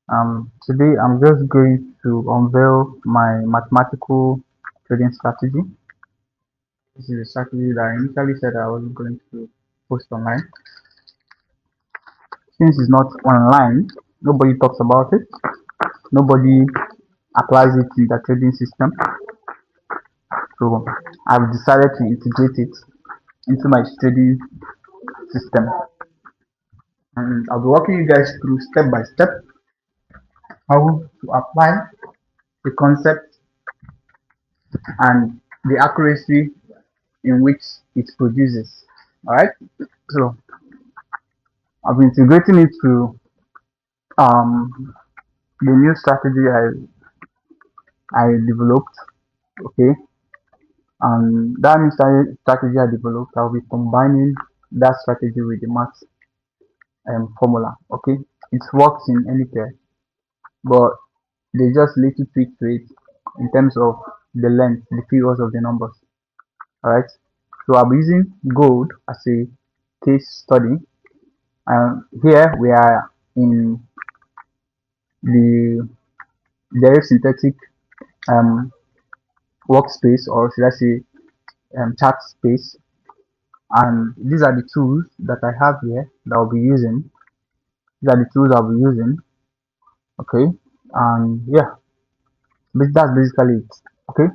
Today I'm just going to unveil my mathematical trading strategy. This is a strategy that I initially said I wasn't going to post online. Since it's not online, nobody talks about it, nobody applies it in the trading system. So I've decided to integrate it into my trading system. And I'll be walking you guys through step by step how to apply the concept and the accuracy in which it produces. Alright, so I've been integrating it to um, the new strategy I developed. Okay, and that new strategy I developed, I'll be combining that strategy with the math formula. Okay, it works in any pair, but there's just little tweak to it in terms of the length, the figures of the numbers. Alright, so I'll be using gold as a case study. And here we are in the direct synthetic um, workspace, or should I say chat space. And these are the tools that I have here that I'll be using. These are the tools I'll be using. Okay, and yeah, that's basically it. Okay,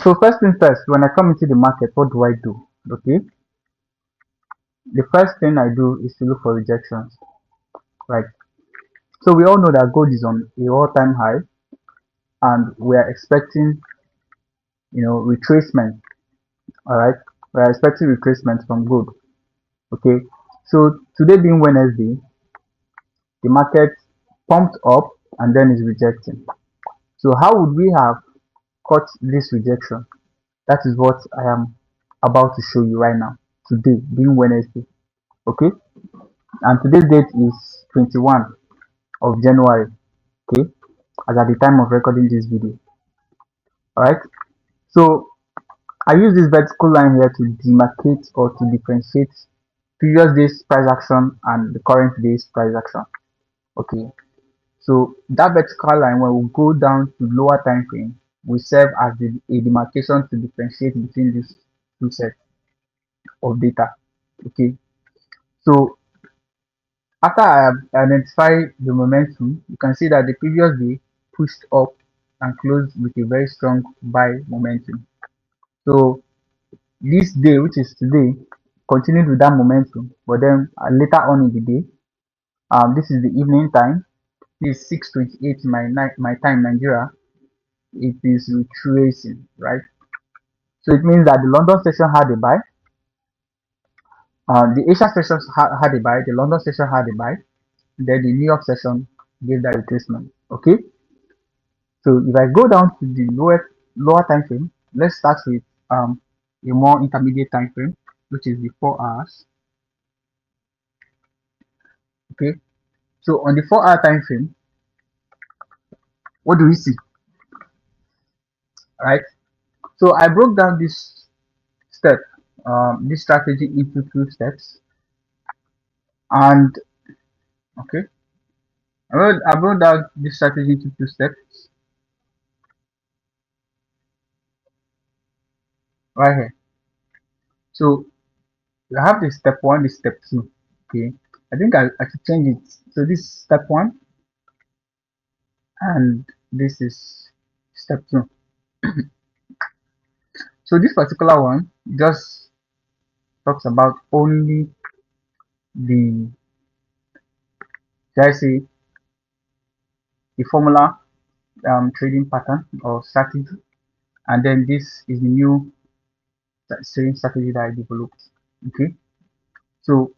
so first thing first, when I come into the market, what do I do? Okay, the first thing I do is to look for rejections. Right, so we all know that gold is on a all-time high, and we are expecting, retracement. All right, we are expecting retracement from gold. Okay, so today being Wednesday, the market pumped up and then is rejecting. So how would we have caught this rejection? That is what I am about to show you right now. Today being Wednesday. Okay, and today's date is 21 of January. Okay, as at the time of recording this video. Alright, so I use this vertical line here to demarcate or to differentiate previous day's price action and the current day's price action. Okay, so that vertical line, when we go down to lower time frame, will serve as a demarcation to differentiate between these two sets of data. Okay, so after I have identified the momentum, you can see that the previous day pushed up and closed with a very strong buy momentum. So this day, which is today, continued with that momentum, but then later on in the day, this is the evening time. This is 6:28 my time Nigeria. It is retracing, right? So it means that the London session had a buy, the Asia session had a buy, the London session had a buy, then the New York session gave that retracement. Okay, so if I go down to the lower time frame, let's start with a more intermediate time frame, which is the 4 hours. Okay, so on the 4 hour time frame, what do we see? Right, so I broke down step, this strategy into two steps, and okay, I broke down this strategy into two steps right here. So you have the step one, the step two. Okay, I think I should change it. So this is step one, and this is step two. So this particular one just talks about only the, should I say, the formula trading pattern or strategy, and then this is the new trading strategy that I developed. Okay, so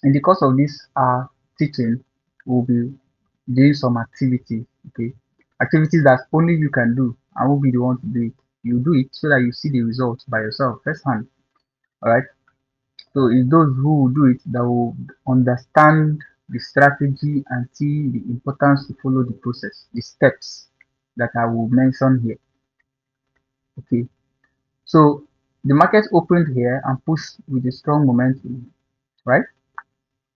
in the course of this teaching, we'll be doing some activities. Okay, activities that only you can do. I won't be the one to do it. You do it so that you see the results by yourself firsthand. All right. So it's those who will do it that will understand the strategy and see the importance to follow the process, the steps that I will mention here. Okay. So the market opened here and pushed with a strong momentum, right?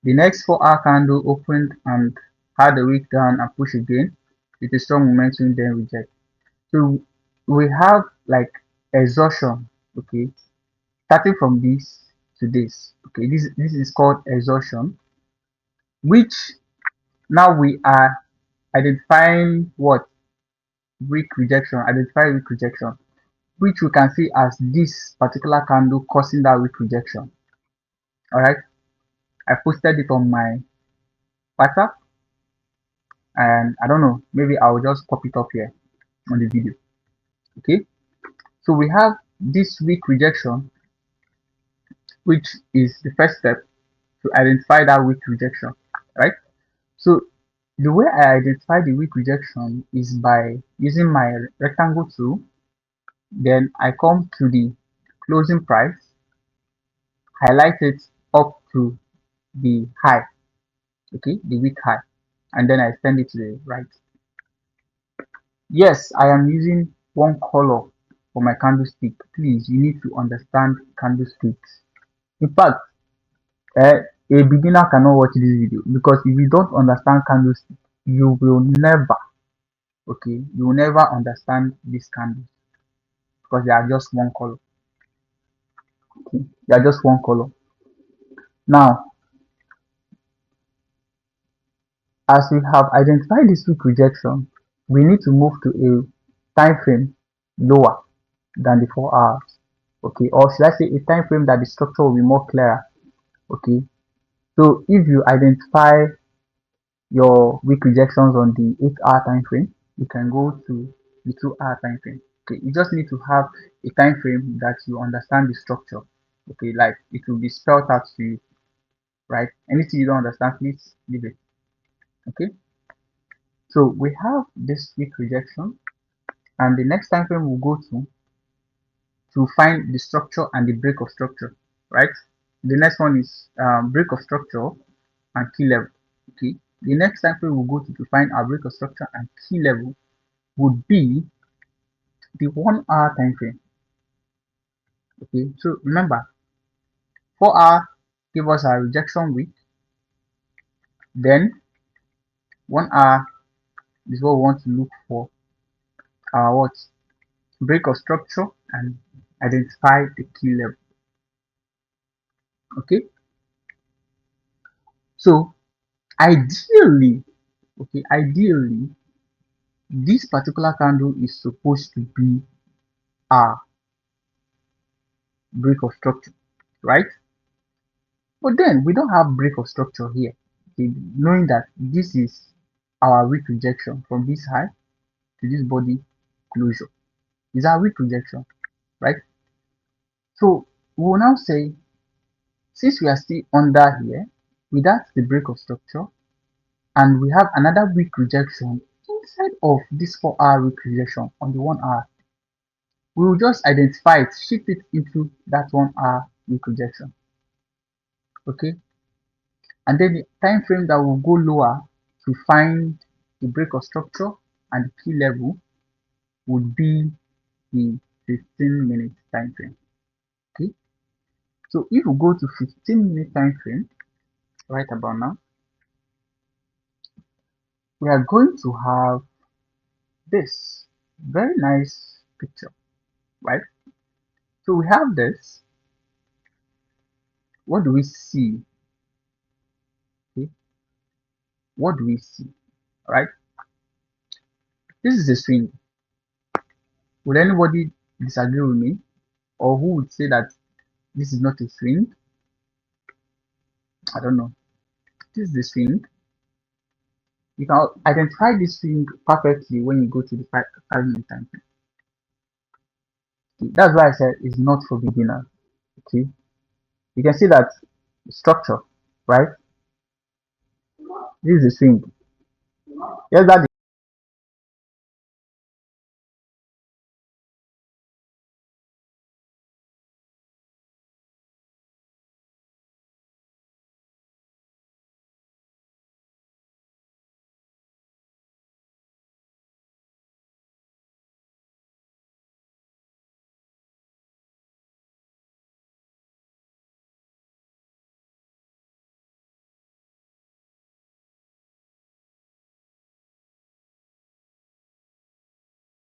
The next 4 hour candle opened and Hold the wick down and push again with a strong momentum, then reject. So we have like exhaustion, okay, starting from this to this. Okay, this is called exhaustion, which now we are identifying what identify weak rejection, which we can see as this particular candle causing that weak rejection. All right, I posted it on my WhatsApp, and I don't know, maybe I'll just copy it up here on the video. Okay, so we have this weak rejection, which is the first step to identify that weak rejection, right? So the way I identify the weak rejection is by using my rectangle tool. Then I come to the closing price, highlight it up to the high, okay, the weak high, and then I extend it to the right. Yes, I am using one color for my candlestick. Please, you need to understand candlesticks. In fact, a beginner cannot watch this video because if you don't understand candlestick, you will never, okay, you will never understand these candles because they are just one color. Okay, they are just one color. Now, as we have identified this weak rejection, we need to move to a time frame lower than the 4 hours. Okay, or should I say a time frame that the structure will be more clearer. Okay, so if you identify your weak rejections on the 8-hour time frame, you can go to the 2-hour time frame. Okay, you just need to have a time frame that you understand the structure. Okay, like it will be spelled out to you, right? Anything you don't understand, please leave it. Okay, so we have this weak rejection, and the next time frame we'll go to find the structure and the break of structure, right? The next one is break of structure and key level. Okay, the next time frame we'll go to find our break of structure and key level would be the 1 hour time frame. Okay, so remember, 4 hour give us our rejection week, then 1 hour is what we want to look for our what break of structure and identify the key level. Okay, so ideally, okay, ideally, this particular candle is supposed to be our break of structure, right? But then we don't have break of structure here. Okay, knowing that this is our weak rejection from this high to this body closure is our weak rejection, right? So we will now say, since we are still under here without the break of structure, and we have another weak rejection inside of this 4 hour weak rejection on the 1 hour, we will just identify it, shift it into that 1 hour weak rejection. Okay, and then the time frame that will go lower to find the break of structure and the key level would be the 15-minute time frame. Okay, so if we go to 15-minute time frame right about now, we are going to have this very nice picture, right? So we have this. What do we see? Okay, what do we see? All right, this is a swing. Would anybody disagree with me, or who would say that this is not a swing? I don't know. This is the swing. You can identify this swing perfectly when you go to the 5 minute time frame. Okay, that's why I said it's not for beginners. Okay, you can see that structure, right? This is the swing. Yes, that